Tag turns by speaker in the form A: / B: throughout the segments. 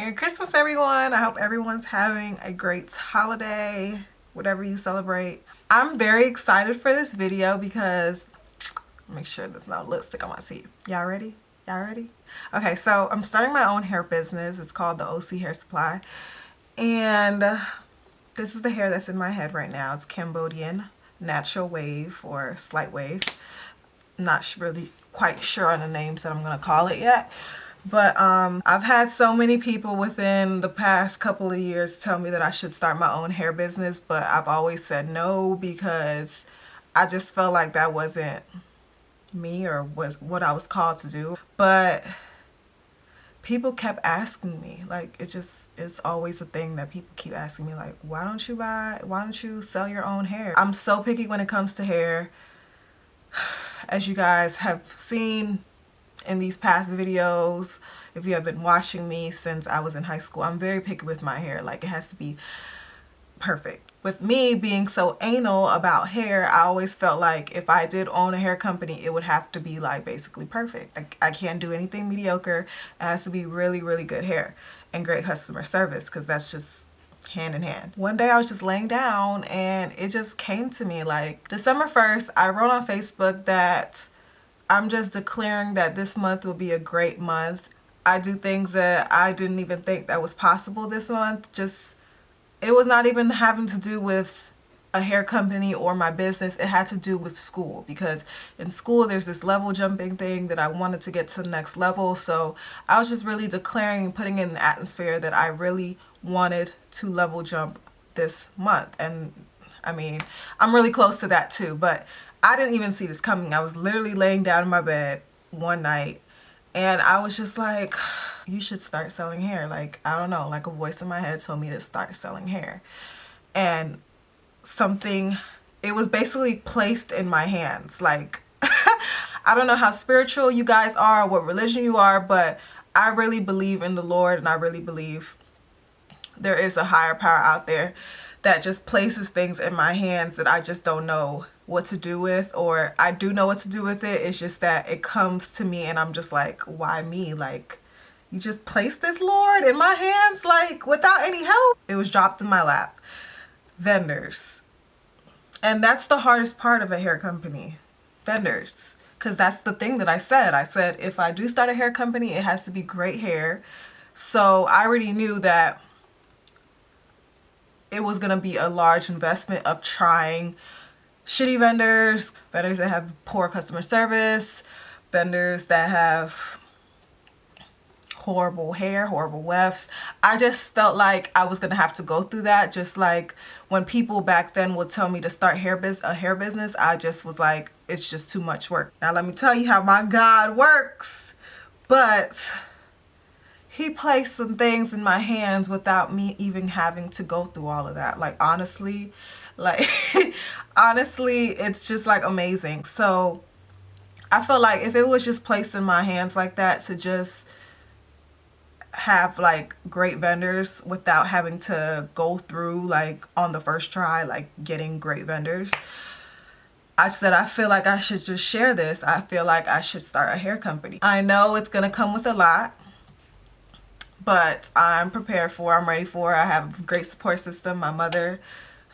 A: Merry Christmas, everyone. I hope everyone's having a great holiday, whatever you celebrate. I'm very excited for this video because, make sure there's no lipstick on my teeth. Y'all ready? Y'all ready? Okay, so I'm starting my own hair business. It's called the OzelleC Hair Supply. And this is the hair that's in my head right now. It's Cambodian natural wave or slight wave. Not really quite sure on the names that I'm going to call it yet. But I've had so many people within the past couple of years tell me that I should start my own hair business, but I've always said no because I just felt like that wasn't me or was what I was called to do. But people kept asking me, like, it's always a thing that people keep asking me, like, why don't you sell your own hair? I'm so picky when it comes to hair. As you guys have seen in these past videos, if you have been watching me since I was in high school, I'm very picky with my hair. Like, it has to be perfect. With me being so anal about hair, I always felt like if I did own a hair company, it would have to be like basically perfect. I can't do anything mediocre. It has to be really, really good hair and great customer service, because that's just hand in hand. One day I was just laying down and it just came to me, like December 1st, I wrote on Facebook that I'm just declaring that this month will be a great month. I do things that I didn't even think that was possible this month. It was not even having to do with a hair company or my business. It had to do with school, because in school there's this level jumping thing that I wanted to get to the next level. So I was just really declaring and putting in an atmosphere that I really wanted to level jump this month. And I mean, I'm really close to that too, but I didn't even see this coming. I was literally laying down in my bed one night and I was just like, you should start selling hair. Like, I don't know, like a voice in my head told me to start selling hair. And it was basically placed in my hands. Like, I don't know how spiritual you guys are, what religion you are, but I really believe in the Lord, and I really believe there is a higher power out there that just places things in my hands that I just don't know what to do with, or I do know what to do with it. It's just that it comes to me and I'm just like, why me? Like, you just placed this, Lord, in my hands, like, without any help. It was dropped in my lap. Vendors. And that's the hardest part of a hair company. Vendors. Because that's the thing that I said. I said, if I do start a hair company, it has to be great hair. So I already knew that it was going to be a large investment of trying shitty vendors that have poor customer service, vendors that have horrible hair, horrible wefts. I just felt like I was going to have to go through that. Just like when people back then would tell me to start a hair business, I just was like, it's just too much work. Now let me tell you how my God works. But He placed some things in my hands without me even having to go through all of that. Like, honestly, honestly, it's just like amazing. So I feel like if it was just placed in my hands like that, to just have like great vendors without having to go through like on the first try, like getting great vendors, I said, I feel like I should just share this. I feel like I should start a hair company. I know it's gonna come with a lot, but I'm prepared for it. I'm ready for it. I have a great support system. My mother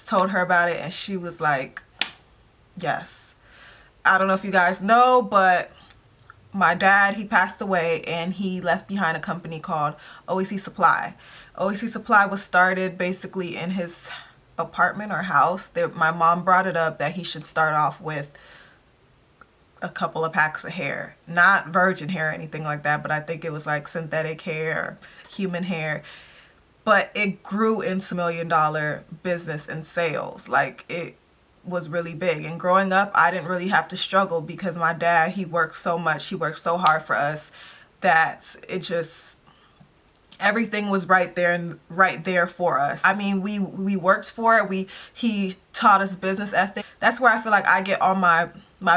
A: told her about it and she was like, yes. I don't know if you guys know, but my dad, he passed away and he left behind a company called OzelleC Supply. OzelleC Supply was started basically in his apartment or house. My mom brought it up that he should start off with a couple of packs of hair. Not virgin hair or anything like that, but I think it was like synthetic hair or human hair. But it grew into $1 million business and sales. Like, it was really big. And growing up, I didn't really have to struggle because my dad, he worked so much, he worked so hard for us that it just, everything was right there for us. I mean, we worked for it. He taught us business ethic. That's where I feel like I get all my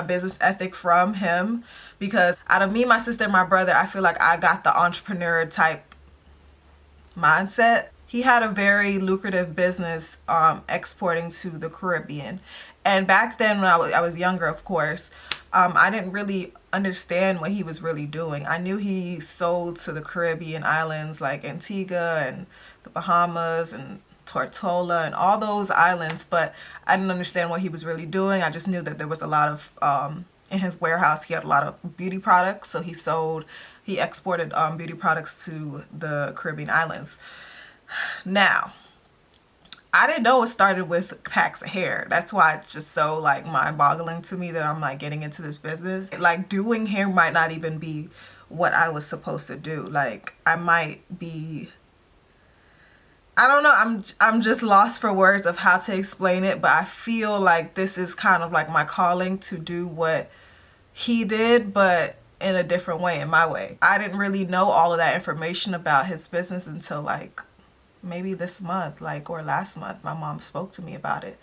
A: business ethic from him, because out of me, my sister, and my brother, I feel like I got the entrepreneur type mindset. He had a very lucrative business exporting to the Caribbean. And back then when I was younger, of course, I didn't really understand what he was really doing. I knew he sold to the Caribbean islands like Antigua and the Bahamas and Tortola and all those islands, but I didn't understand what he was really doing. I just knew that there was a lot of in his warehouse he had a lot of beauty products, so he exported beauty products to the Caribbean islands. Now, I didn't know it started with packs of hair. That's why it's just so like mind-boggling to me that I'm like getting into this business. Like doing hair might not even be what I was supposed to do. Like I might be, I don't know, I'm just lost for words of how to explain it, but I feel like this is kind of like my calling to do what he did, but in a different way, in my way. I didn't really know all of that information about his business until like maybe this month, like, or last month. My mom spoke to me about it,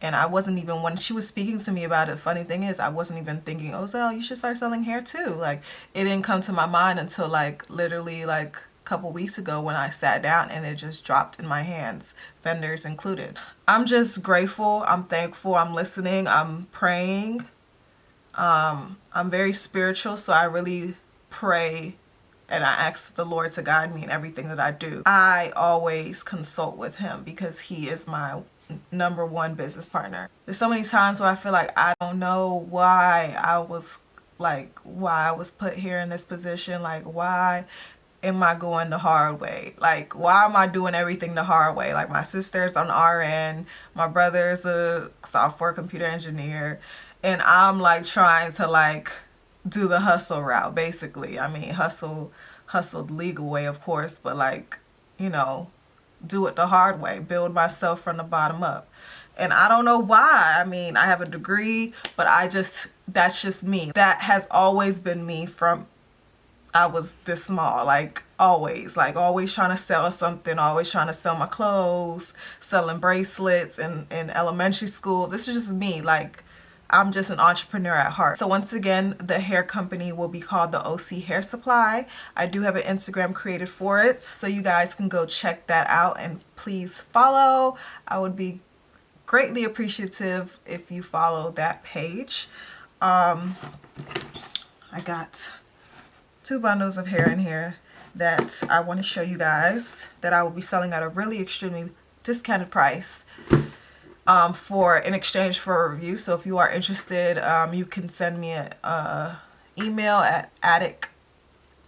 A: and I wasn't even, when she was speaking to me about it, the funny thing is I wasn't even thinking, Ozelle, you should start selling hair too. Like it didn't come to my mind until like literally like a couple weeks ago when I sat down and it just dropped in my hands, vendors included. I'm just grateful, I'm thankful, I'm listening, I'm praying. I'm very spiritual, so I really pray and I ask the Lord to guide me in everything that I do. I always consult with him because he is my number one business partner. There's so many times where I feel like I don't know why I was put here in this position. Like, why am I going the hard way? Like, why am I doing everything the hard way? Like, my sister's on RN, my brother's a software computer engineer, and I'm like trying to like do the hustle route, basically. I mean, hustle the legal way, of course, but like, you know, do it the hard way, build myself from the bottom up. And I don't know why. I mean, I have a degree, but that's just me. That has always been me from I was this small, like always trying to sell something, always trying to sell my clothes, selling bracelets in elementary school. This is just me. Like, I'm just an entrepreneur at heart. So once again, the hair company will be called the OC Hair Supply. I do have an Instagram created for it, so you guys can go check that out and please follow. I would be greatly appreciative if you follow that page. I got 2 bundles of hair in here that I want to show you guys that I will be selling at a really extremely discounted price. In exchange for a review. So if you are interested, you can send me an email at addict,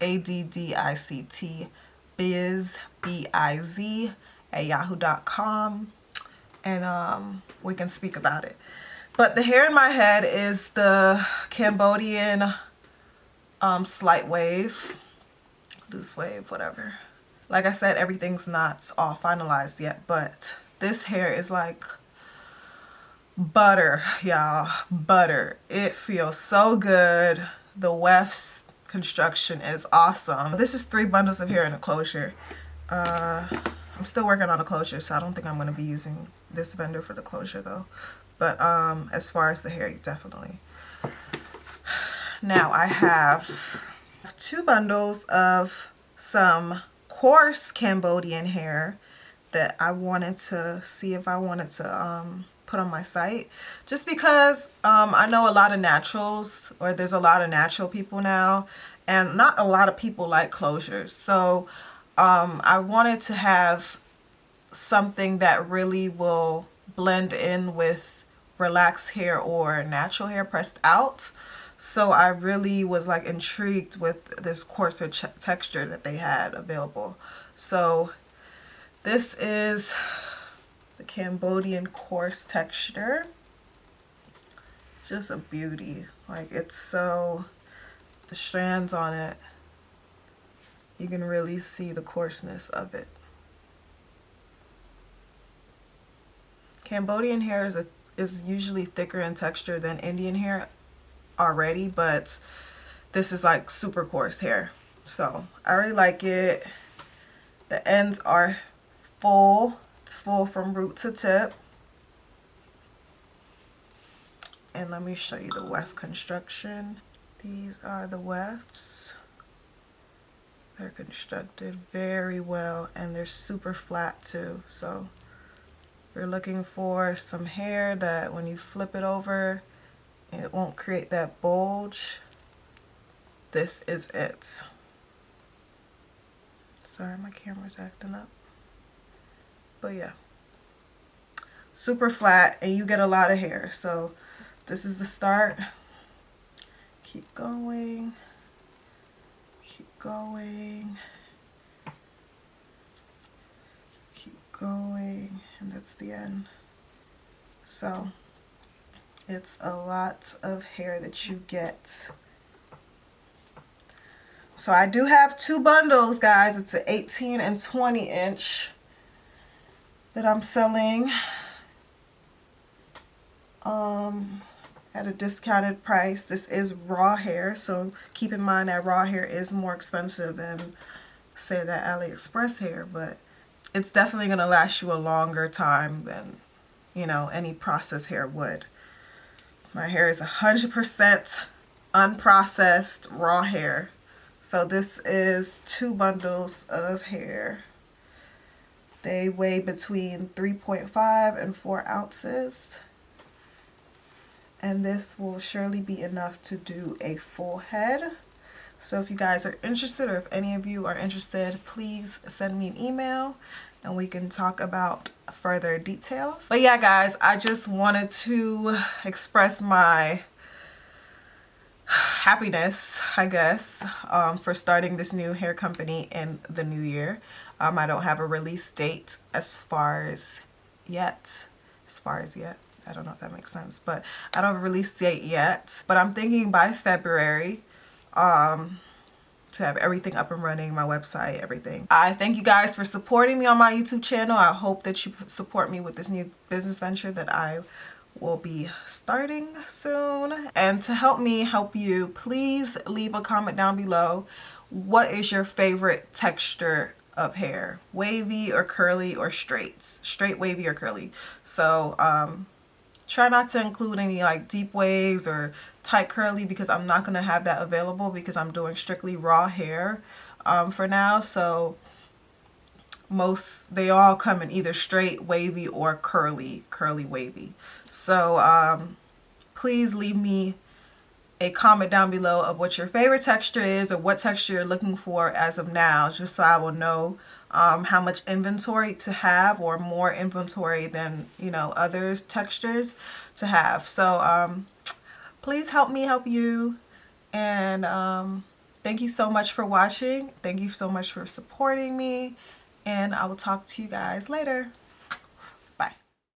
A: ADDICT, biz, BIZ, at yahoo.com, and we can speak about it. But the hair in my head is the Cambodian slight wave, loose wave, whatever. Like I said, everything's not all finalized yet, but this hair is like butter, y'all. Butter. It feels so good. The wefts construction is awesome. This is 3 bundles of hair in a closure. I'm still working on a closure, so I don't think I'm going to be using this vendor for the closure though. But as far as the hair, definitely. Now I have 2 bundles of some coarse Cambodian hair that I wanted to see if I wanted to put on my site, just because I know a lot of naturals, or there's a lot of natural people now, and not a lot of people like closures. So I wanted to have something that really will blend in with relaxed hair or natural hair pressed out. So I really was like intrigued with this coarser texture that they had available. So this is the Cambodian coarse texture. Just a beauty. Like, it's so, the strands on it, you can really see the coarseness of it. Cambodian hair is usually thicker in texture than Indian hair already, but this is like super coarse hair. So I really like it. The ends are full. It's full from root to tip. And let me show you the weft construction. These are the wefts. They're constructed very well, and they're super flat too. So if you're looking for some hair that when you flip it over, It won't create that bulge. This is it. Sorry, my camera's acting up. But yeah, super flat, and you get a lot of hair. So this is the start. Keep going, keep going, keep going, and that's the end. So it's a lot of hair that you get. So I do have 2 bundles, guys. It's an 18 and 20 inch that I'm selling at a discounted price. This is raw hair, so keep in mind that raw hair is more expensive than, say, that AliExpress hair, but it's definitely going to last you a longer time than, you know, any processed hair would. My hair is 100% unprocessed raw hair. So this is 2 bundles of hair. They weigh between 3.5 and 4 ounces. And this will surely be enough to do a full head. So if you guys are interested, or if any of you are interested, please send me an email and we can talk about further details. But yeah, guys, I just wanted to express my happiness, I guess, for starting this new hair company in the new year. I don't have a release date as far as yet. I don't know if that makes sense, but I don't have a release date yet. But I'm thinking by February to have everything up and running, my website, everything. I thank you guys for supporting me on my YouTube channel. I hope that you support me with this new business venture that I will be starting soon. And to help me help you, please leave a comment down below. What is your favorite texture of hair? Wavy or curly or straight? Straight, wavy, or curly? So try not to include any like deep waves or tight curly, because I'm not going to have that available because I'm doing strictly raw hair for now. So they all come in either straight, wavy, or curly wavy. So please leave me a comment down below of what your favorite texture is, or what texture you're looking for as of now, just so I will know how much inventory to have, or more inventory than, you know, other textures to have. So please help me help you. And thank you so much for watching. Thank you so much for supporting me. And I will talk to you guys later.